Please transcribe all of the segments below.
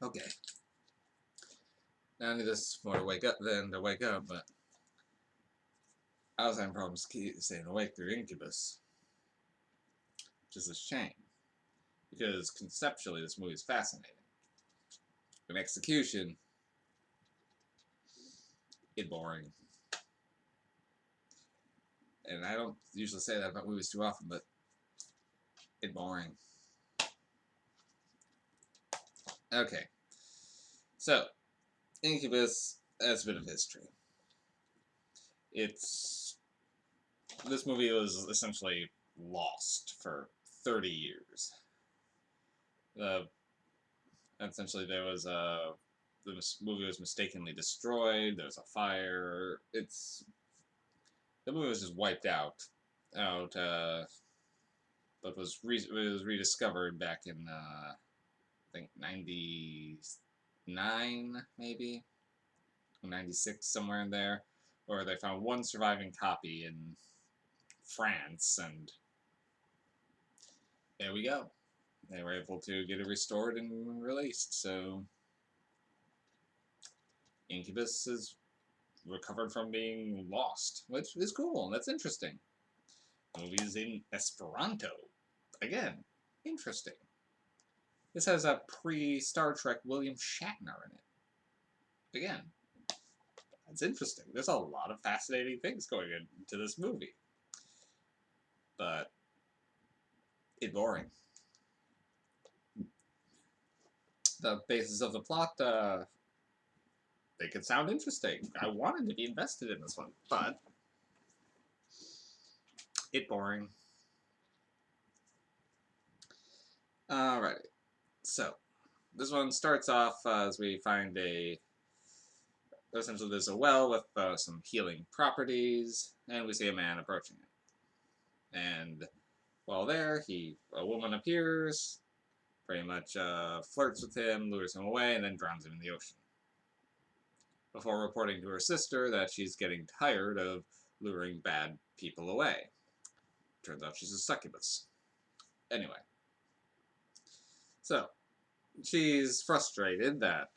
Okay. Now I need this more to wake up than to wake up, but I was having problems staying awake through Incubus, which is a shame. Because conceptually, this movie is fascinating. In execution, it's boring. And I don't usually say that about movies too often, but it's boring. Okay. So, Incubus has a bit of history. It's this movie was essentially lost for 30 years. Essentially, the movie was mistakenly destroyed. There was a fire. The movie was just wiped out, but it was rediscovered back in I think '99 maybe, '96 somewhere in there, where they found one surviving copy in France, and there we go. They were able to get it restored and released. So Incubus is recovered from being lost, which is cool. That's interesting. Movies in Esperanto. Again, interesting. This has a pre-Star Trek William Shatner in it. Again, that's interesting. There's a lot of fascinating things going into this movie. But it's boring. The basis of the plot, they could sound interesting. I wanted to be invested in this one, but it's boring. Alrighty. So, this one starts off as we find essentially there's a well with some healing properties, and we see a man approaching it. And while there, a woman appears, pretty much flirts with him, lures him away, and then drowns him in the ocean. Before reporting to her sister that she's getting tired of luring bad people away. Turns out she's a succubus. Anyway. So, she's frustrated that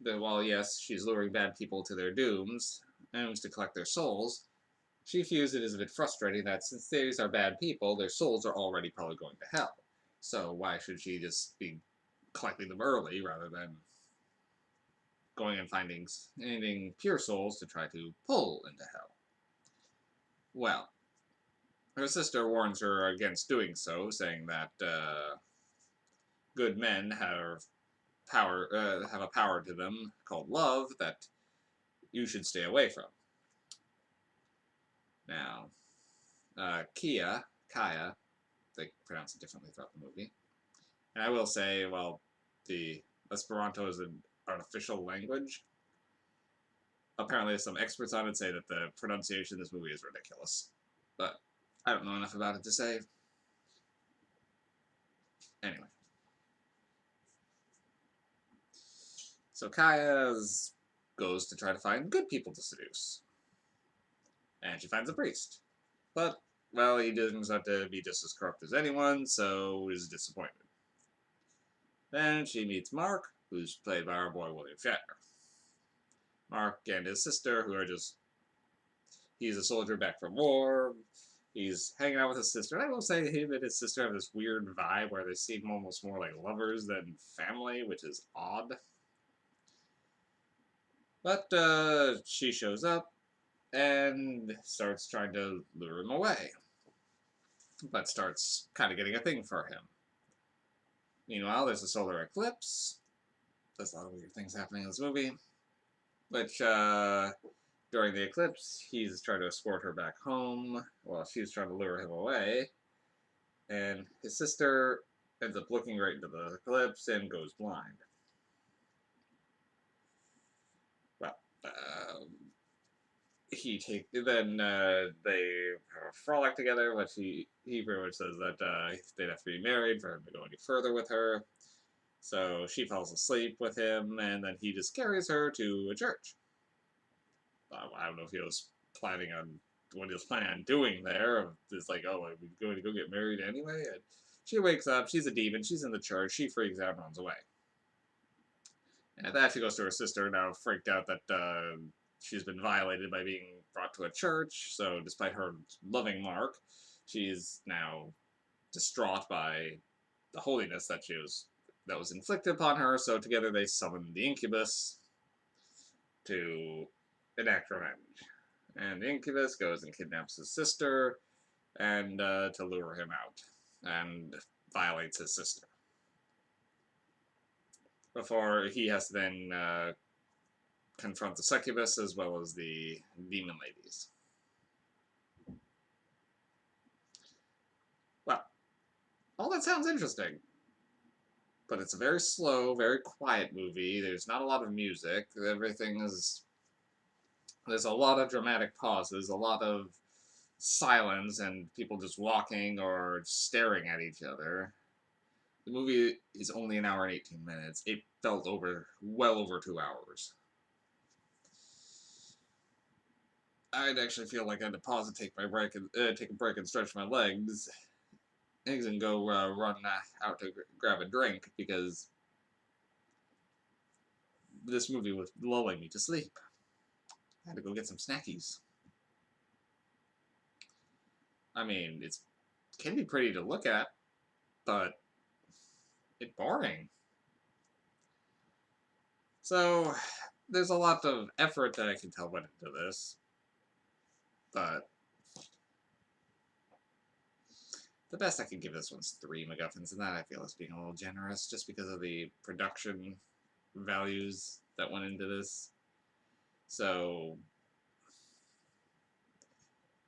while yes, she's luring bad people to their dooms, and aims to collect their souls, she feels it is a bit frustrating that since these are bad people, their souls are already probably going to hell. So why should she just be collecting them early rather than going and finding pure souls to try to pull into hell? Well, her sister warns her against doing so, saying that good men have a power to them called love that you should stay away from. Now, Kaya, they pronounce it differently throughout the movie. And I will say, well, the Esperanto is an artificial language. Apparently, some experts on it say that the pronunciation in this movie is ridiculous. But I don't know enough about it to say. Anyway. So Kaya goes to try to find good people to seduce. And she finds a priest. But, well, he turns out to be just as corrupt as anyone, so is disappointed. Then she meets Mark, who's played by our boy William Shatner. Mark and his sister, he's a soldier back from war. He's hanging out with his sister. And I will say him and his sister have this weird vibe where they seem almost more like lovers than family, which is odd. But she shows up and starts trying to lure him away. But starts kind of getting a thing for him. Meanwhile, there's a solar eclipse. There's a lot of weird things happening in this movie. Which, during the eclipse, he's trying to escort her back home while she's trying to lure him away. And his sister ends up looking right into the eclipse and goes blind. Well, they frolic together, but he pretty much says that they'd have to be married for him to go any further with her. So she falls asleep with him, and then he just carries her to a church. I don't know if he was planning on what he's planning on doing there. It's like, oh, are we going to go get married anyway? And she wakes up. She's a demon. She's in the church. She freaks out and runs away. And that she goes to her sister, now freaked out that she's been violated by being brought to a church. So despite her loving Mark, she's now distraught by the holiness that was inflicted upon her. So together they summon the Incubus to enact revenge. And the Incubus goes and kidnaps his sister and to lure him out and violates his sister. Before he has to then confront the succubus as well as the demon ladies. Well, all that sounds interesting. But it's a very slow, very quiet movie. There's not a lot of music. Everything is... There's a lot of dramatic pauses, a lot of silence, and people just walking or staring at each other. The movie is only an hour and 18 minutes. It felt well over 2 hours. I'd actually feel like I had to pause and take a break and stretch my legs and go run out to grab a drink because this movie was lulling me to sleep. I had to go get some snackies. I mean, it can be pretty to look at, but it's boring. So, there's a lot of effort that I can tell went into this, but the best I can give this one's 3 MacGuffins, and that I feel is being a little generous, just because of the production values that went into this. So,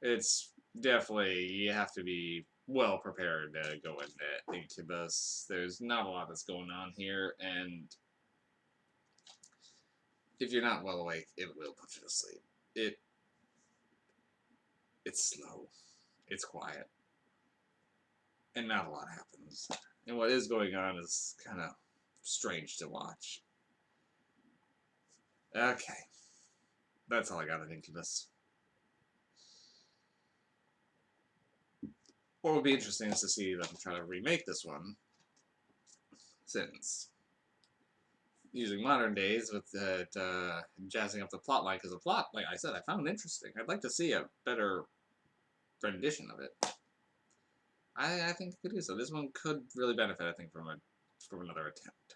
it's definitely, you have to be well prepared to go into Incubus. There's not a lot that's going on here, and if you're not well awake, it will put you to sleep. It's slow. It's quiet. And not a lot happens. And what is going on is kind of strange to watch. Okay. That's all I got on Incubus. What would be interesting is to see them try to remake this one, since using modern days with jazzing up the plot line, because the plot, like I said, I found interesting. I'd like to see a better rendition of it. I think it could do so. This one could really benefit, I think, from another attempt.